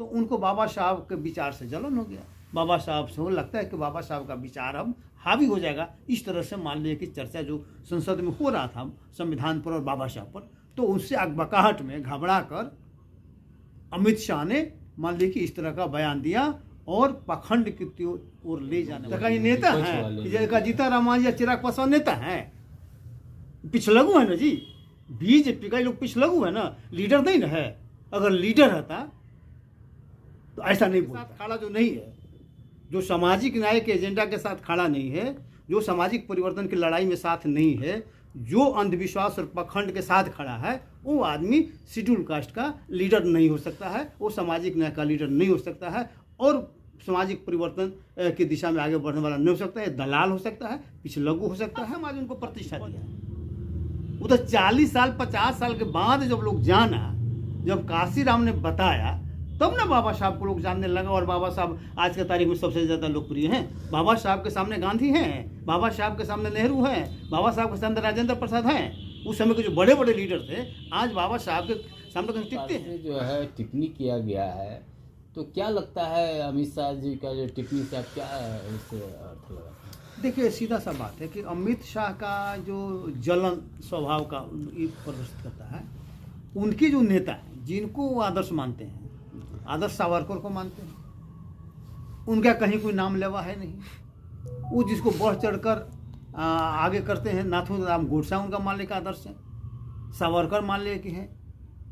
तो उनको बाबा साहब के विचार से जलन हो गया। बाबा साहब से वो लगता है कि बाबा साहब का विचार अब हावी हो जाएगा। इस तरह से मान लीजिए कि चर्चा जो संसद में हो रहा था संविधान पर और बाबा साहब पर, तो उससे अकबकाहट में घबरा कर अमित शाह ने मान लीजिए कि इस तरह का बयान दिया और पखंड की ओर ले जाने का ये नेता है। जीता राम या चिराग पासवान नेता है, पिछलगू है ना जी। बीजेपी का लोग पिछलगू है ना, लीडर नहीं ना है। अगर लीडर रहता तो ऐसा नहीं बोलता। खड़ा जो नहीं है, जो सामाजिक न्याय के एजेंडा के साथ खड़ा नहीं है, जो सामाजिक परिवर्तन की लड़ाई में साथ नहीं है, जो अंधविश्वास और पखंड के साथ खड़ा है, वो आदमी शेड्यूल कास्ट का लीडर नहीं हो सकता है, वो सामाजिक न्याय का लीडर नहीं हो सकता है और सामाजिक परिवर्तन की दिशा में आगे बढ़ने वाला नहीं हो सकता है। दलाल हो सकता है, पिछलगू हो सकता है। हम आज उनको प्रतिष्ठा दिया। वो तो 40 साल 50 साल के बाद जब लोग जाना, जब काशीराम ने बताया, तब ना बाबा साहब को लोग जानने लगा। और बाबा साहब आज के तारीख में सबसे ज़्यादा लोकप्रिय हैं। बाबा साहब के सामने गांधी हैं, बाबा साहब के सामने नेहरू हैं, बाबा साहब के सामने राजेंद्र प्रसाद हैं। उस समय के जो बड़े बड़े लीडर थे आज बाबा साहब के सामने कहीं टिकते हैं। जो है टिप्पणी किया गया है, तो क्या लगता है अमित शाह जी का जो टिप्पणी से आप क्या इससे अर्थ लगा? देखिए, सीधा सा बात है कि अमित शाह का जो जलन स्वभाव का प्रदर्शित करता है। उनके जो नेता हैं जिनको वो आदर्श मानते हैं, आदर्श सावरकर को मानते हैं, उनका कहीं कोई नाम लेवा है नहीं। वो जिसको बढ़ चढ़कर आगे करते हैं, नाथूराम गोडसे उनका मान ले का आदर्श है, सावरकर मान ले कि हैं,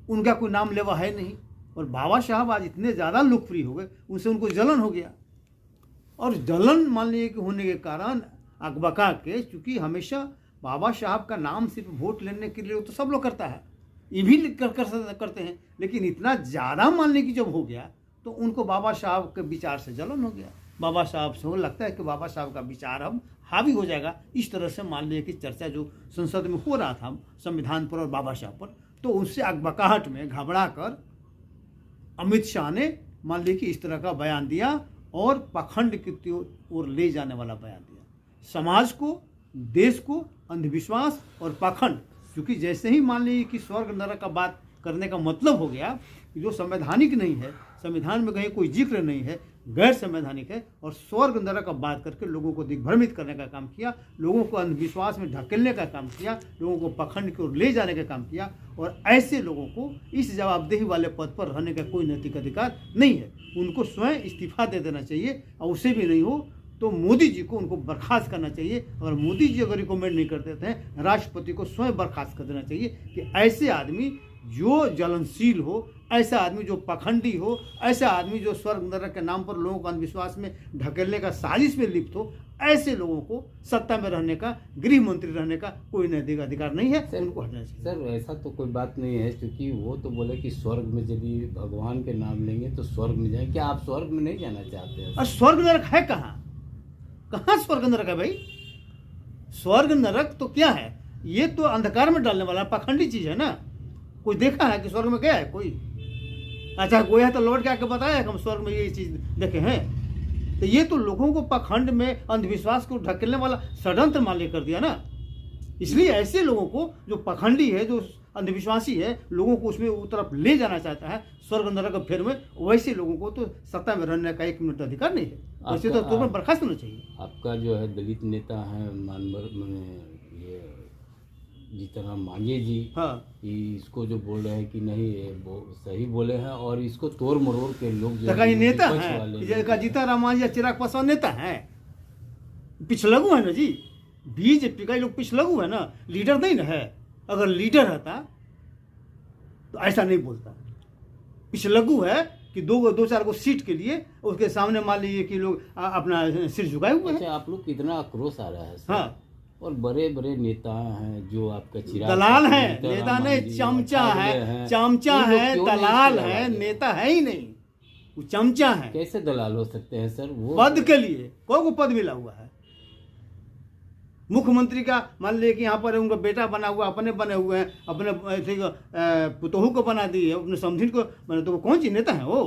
उनका कोई नाम लेवा है नहीं। और बाबा साहब आज इतने ज़्यादा लोकप्रिय हो गए, उनसे उनको जलन हो गया। और जलन मान लीजिए कि होने के कारण अकबका के, चूँकि हमेशा बाबा साहब का नाम सिर्फ वोट लेने के लिए तो सब लोग करता है, ये भी करते हैं, लेकिन इतना ज़्यादा मानने की जब हो गया तो उनको बाबा साहब के विचार से जलन हो गया। बाबा साहब से वो लगता है कि बाबा साहब का विचार अब हावी हो जाएगा। इस तरह से मान लीजिए कि चर्चा जो संसद में हो रहा था संविधान पर और बाबा साहब पर, तो उससे अकबकाहट में घबरा कर अमित शाह ने मान लीजिए कि इस तरह का बयान दिया और पखंड की ओर ले जाने वाला बयान दिया। समाज को, देश को अंधविश्वास और पखंड, क्योंकि जैसे ही मान लीजिए कि स्वर्ग नरक का बात करने का मतलब हो गया कि जो संवैधानिक नहीं है, संविधान में कहीं कोई जिक्र नहीं है, गैर संवैधानिक है, और स्वर्ग नरक का बात करके लोगों को दिग्भ्रमित करने का काम किया, लोगों को अंधविश्वास में ढकेलने का काम किया, लोगों को पखंड की ओर ले जाने का काम किया। और ऐसे लोगों को इस जवाबदेही वाले पद पर रहने का कोई नैतिक अधिकार नहीं है। उनको स्वयं इस्तीफा दे देना चाहिए, और उससे भी नहीं हो तो मोदी जी को उनको बर्खास्त करना चाहिए। अगर मोदी जी अगर रिकमेंड नहीं कर देते हैं, राष्ट्रपति को स्वयं बर्खास्त कर देना चाहिए कि ऐसे आदमी जो जलनशील हो, ऐसा आदमी जो पखंडी हो, ऐसा आदमी जो स्वर्ग नरक के नाम पर लोगों को अंधविश्वास में ढकेलने का साजिश में लिप्त हो, ऐसे लोगों को सत्ता में रहने का, गृह मंत्री रहने का कोई नैतिक अधिकार नहीं है। उनको हटना चाहिए। सर, ऐसा तो कोई बात नहीं है, क्योंकि वो तो बोले कि स्वर्ग में यदि भगवान के नाम लेंगे तो स्वर्ग में जाएंगे। क्या आप स्वर्ग में नहीं जाना चाहते हैं? और स्वर्ग नरक है कहाँ? कहाँ स्वर्ग नरक है भाई? स्वर्ग नरक तो क्या है? ये तो अंधकार में डालने वाला पखंडी चीज है ना। कोई देखा है कि स्वर्ग में गया है कोई? अच्छा, कोई है तो लौट के आके बताया कि हम स्वर्ग में ये चीज देखे हैं। तो ये तो लोगों को पखंड में, अंधविश्वास को ढकेलने वाला षड्यंत्र मान कर दिया ना। इसलिए ऐसे लोगों को, जो पखंडी है, जो अंधविश्वासी है, लोगों को उसमें उस तरफ ले जाना चाहता है स्वर्ग नरक के फेर में, वैसे लोगों को तो सत्ता में रहने का 1 मिनट अधिकार नहीं है। वैसे तो तुरंत बर्खास्त होना चाहिए। आपका जो है दलित नेता है ये जीतनराम मांझी जी, हाँ, इसको जो बोल रहे हैं कि नहीं ये सही बोले हैं, और इसको तोड़ मरोड़ के लोग जो ये नेता है, जीतनराम मांझी या चिराग पासवान नेता है, पिछलगू है ना जी। बीजेपी का लोग पिछलगू है ना, लीडर नहीं ना है। अगर लीडर रहता तो ऐसा नहीं बोलता। पिछलगू है कि दो चार को सीट के लिए उसके सामने मान लीजिए कि लोग अपना सिर झुकाए हुए हैं। आप लोग कितना आक्रोश आ रहा है सर? हाँ, और बड़े बड़े नेता हैं जो आपका चिराग दलाल है, नेता नहीं, चमचा है, चमचा है, दलाल है, नेता है ही नहीं, वो चमचा है। कैसे दलाल हो सकते हैं सर? वो पद के लिए कोई को पद मिला हुआ है। मुख्यमंत्री का मान लीजिए कि यहाँ पर उनका बेटा बना हुआ, अपने बने हुए हैं, अपने पुतोहू को बना दिए, अपने समधिन को बना, तो कौन सी नेता है वो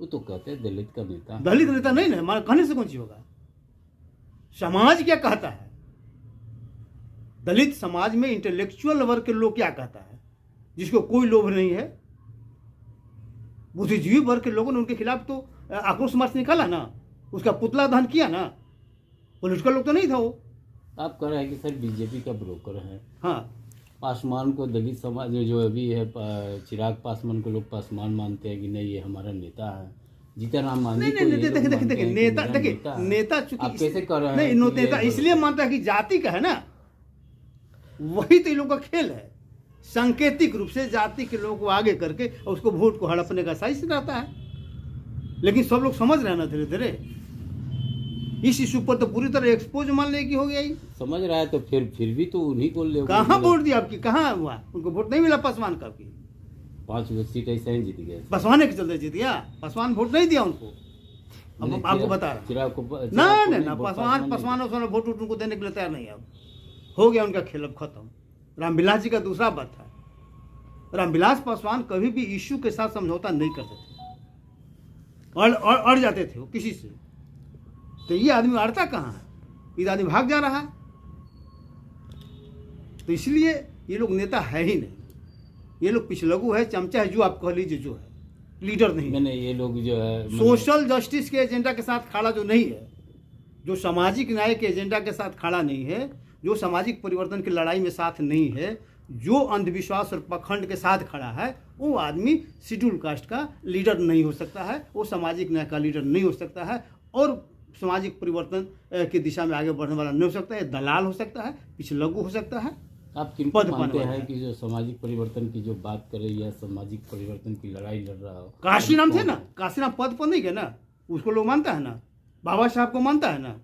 तो कहते हैं दलित का नेता। दलित नेता नहीं ना, हमारे कहने से कौन सी होगा? समाज क्या कहता है? दलित समाज में इंटेलेक्चुअल वर्ग के लोग क्या कहता है, जिसको कोई लोभ नहीं है, बुद्धिजीवी वर्ग के लोगों ने उनके खिलाफ तो आक्रोश मार्च निकाला ना, उसका पुतला दहन किया ना। पॉलिटिकल लोग तो नहीं था वो। आप कह रहे हैं कि सर बीजेपी का ब्रोकर है। हाँ, पासवान को दलित समाज जो अभी है चिराग पासवान को लोग पासवान मानते हैं कि नहीं ये हमारा नेता है। जीतनराम मांझी नहीं को नहीं ये लोग देखिए मानते देखिए हैं कि नेता, मेरा देखिए नेता है। नेता चूंकि आप कैसे कर रहे हैं नहीं, कि नेता ये इसलिए मानता है कि जाति का है ना, वही तो इन लोगों का खेल है। सांकेतिक रूप से जाति के लोगों को आगे करके और उसको वोट को हड़पने का साजिश रहता है। लेकिन सब लोग समझ रहे हैं ना धीरे धीरे। इस इशू पर तो पूरी तरह एक्सपोज मान ले कि हो गया ही। समझ रहा है तो फिर भी तो उन्हीं को ले कहाँ वोट दिया आपकी, कहाँ हुआ? उनको वोट नहीं मिला पासवान का। आपकी 5 सीट ऐसे ही जीत गए। पासवान के चलते जीत गया, पासवान वोट नहीं दिया उनको। अब आपको बता रहा चिराग को ना ना ना, पासवान वोट उनको देने के लिए तैयार नहीं है। अब हो गया उनका खेल, अब खत्म। रामविलास जी का दूसरा बात था। रामविलास पासवान कभी भी इश्यू के साथ समझौता नहीं करते थे, अड़ जाते थे वो किसी से। तो ये आदमी अड़ता कहाँ है? ये आदमी भाग जा रहा है। तो इसलिए ये लोग नेता है ही नहीं, ये लोग पिछलगू है, चमचा है, जो आप कह लीजिए, जो है लीडर नहीं। मैंने ये लोग जो है सोशल जस्टिस के एजेंडा के साथ खड़ा जो नहीं है, जो सामाजिक न्याय के एजेंडा के साथ खड़ा नहीं है, जो सामाजिक परिवर्तन की लड़ाई में साथ नहीं है, जो अंधविश्वास और पखंड के साथ खड़ा है, वो आदमी शेड्यूल कास्ट का लीडर नहीं हो सकता है, वो सामाजिक न्याय का लीडर नहीं हो सकता है, और सामाजिक परिवर्तन की दिशा में आगे बढ़ने वाला नहीं हो सकता है। दलाल हो सकता है, पिछलगू हो सकता है। आप किनको मानते हैं कि जो सामाजिक परिवर्तन की जो बात करे या सामाजिक परिवर्तन की लड़ाई लड़ रहा हो? काशीराम थे ना, काशीराम पद पर नहीं गए ना, उसको लोग मानता है ना, बाबा साहब को मानता है ना,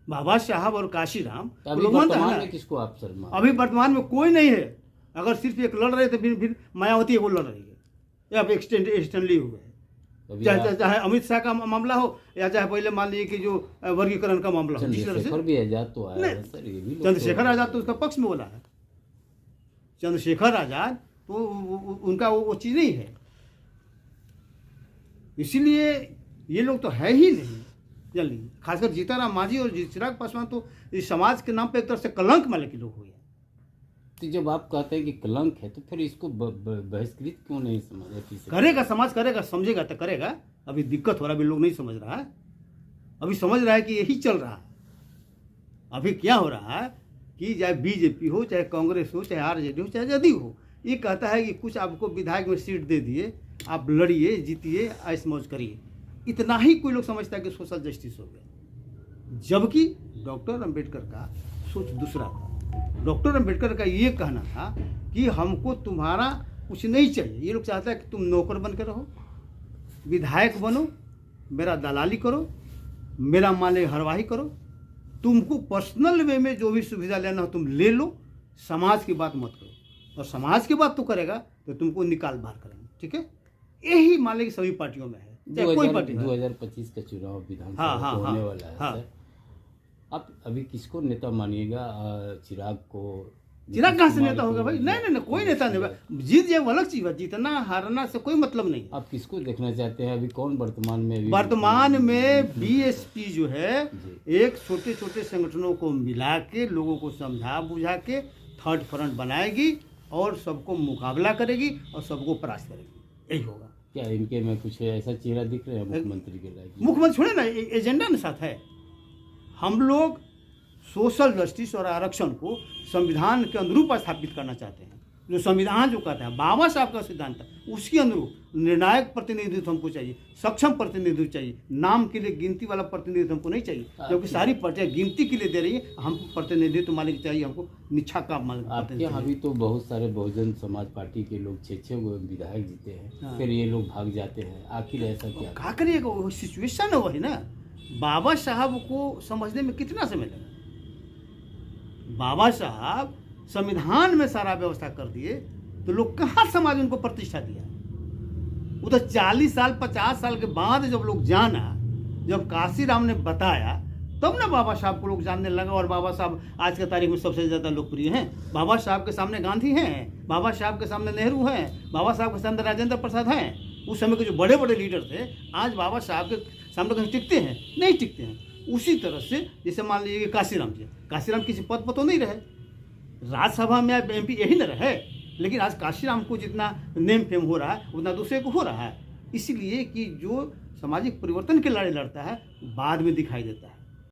बाबा साहब और काशीराम लोग मानता है ना। किसको आप सर अभी वर्तमान में कोई नहीं है। अगर सिर्फ एक लड़ रहे थे, फिर मायावती वो लड़ रही है, या फिर एक्सटेंडली हुए, चाहे अमित शाह का मामला हो या चाहे पहले मान लीजिए कि जो वर्गीकरण का मामला हो। चंद्रशेखर भी आजाद तो आया है सर, ये भी चंद्रशेखर आजाद तो उसका पक्ष में बोला है। चंद्रशेखर आजाद तो उनका वो चीज नहीं है। इसीलिए ये लोग तो है ही नहीं जल्दी। खासकर जीतनराम मांझी और चिराग पासवान तो इस समाज के नाम पे एक तरह से कलंक वाले के लोग हो गए। तो जब आप कहते हैं कि कलंक है तो फिर इसको बहिष्कृत क्यों नहीं समझ? करेगा समाज, करेगा, समझेगा तो करेगा। अभी दिक्कत हो रहा है, अभी लोग नहीं समझ रहा है। अभी समझ रहा है कि यही चल रहा है। अभी क्या हो रहा है कि चाहे बीजेपी हो, चाहे कांग्रेस हो, चाहे आरजेडी हो, चाहे जदयू हो, ये कहता है कि कुछ आपको विधायक में सीट दे दिए, आप लड़िए, जीतिए, ऐश मौज करिए। इतना ही कोई लोग समझता है कि सोशल जस्टिस हो गया, जबकि डॉक्टर अंबेडकर का सोच दूसरा था। डॉक्टर अंबेडकर का ये कहना था कि हमको तुम्हारा कुछ नहीं चाहिए। ये लोग चाहता है कि तुम नौकर बन के रहो, विधायक बनो, मेरा दलाली करो, मेरा माले हरवाही करो, तुमको पर्सनल वे में जो भी सुविधा लेना हो तुम ले लो, समाज की बात मत करो। और समाज की बात तो करेगा तो तुमको निकाल बाहर करेंगे। ठीक है, यही माले की सभी पार्टियों में है, चाहे कोई पार्टी। 2025 का चुनाव विधानसभा होने वाला है सर। आप अभी किसको नेता मानिएगा? चिराग को? चिराग कहाँ से नेता होगा भाई? नहीं नहीं, कोई नेता नहीं। जीत जाए अलग चीज है, जीतना हारना से कोई मतलब नहीं। आप किसको देखना चाहते हैं? अभी कौन वर्तमान में? वर्तमान में बीएसपी जो है एक छोटे छोटे संगठनों को मिला के लोगों को समझा बुझा के थर्ड फ्रंट बनाएगी और सबको मुकाबला करेगी और सबको परास्त करेगी। यही होगा। क्या इनके में कुछ ऐसा चेहरा दिख रहा है मुख्यमंत्री के लायक? मुख्यमंत्री छोड़े ना, एजेंडा के साथ है। हम लोग सोशल जस्टिस और आरक्षण को संविधान के अनुरूप स्थापित करना चाहते हैं। जो संविधान जो कहता है, बाबा साहब का सिद्धांत है, उसके अनुरूप निर्णायक प्रतिनिधित्व हमको चाहिए, सक्षम प्रतिनिधित्व चाहिए। नाम के लिए गिनती वाला प्रतिनिधित्व हमको नहीं चाहिए, क्योंकि सारी पार्टियां गिनती के लिए दे रही है। हमको प्रतिनिधित्व मालिक चाहिए, हमको निच्छा का मालिक। आपके यहाँ भी तो बहुत सारे बहुजन समाज पार्टी के लोग 6 विधायक जीते हैं, फिर ये लोग भाग जाते हैं। आखिर ऐसा क्या करिएगा? वो सिचुएशन है वही ना। बाबा साहब को समझने में कितना समय लगा? बाबा साहब संविधान में सारा व्यवस्था कर दिए तो लोग कहाँ समाज उनको प्रतिष्ठा दिया? वो तो 40 साल 50 साल के बाद जब लोग जाना, जब काशीराम ने बताया, तब ना बाबा साहब को लोग जानने लगा। और बाबा साहब आज के तारीख में सबसे ज़्यादा लोकप्रिय हैं। बाबा साहब के सामने गांधी हैं, बाबा साहब के सामने नेहरू हैं, बाबा साहब के सामने राजेंद्र प्रसाद हैं। उस समय के जो बड़े बड़े लीडर थे, आज बाबा साहब के सामने कहीं टिकते हैं? नहीं टिकते हैं। उसी तरह से जैसे मान लीजिए काशीराम जी, काशीराम किसी पद पर तो नहीं रहे, राज्यसभा में MP यही न रहे, लेकिन आज काशीराम को जितना नेम फेम हो रहा है उतना दूसरे को हो रहा है, इसलिए कि जो सामाजिक परिवर्तन के लड़ाई लड़ता है बाद में दिखाई देता है।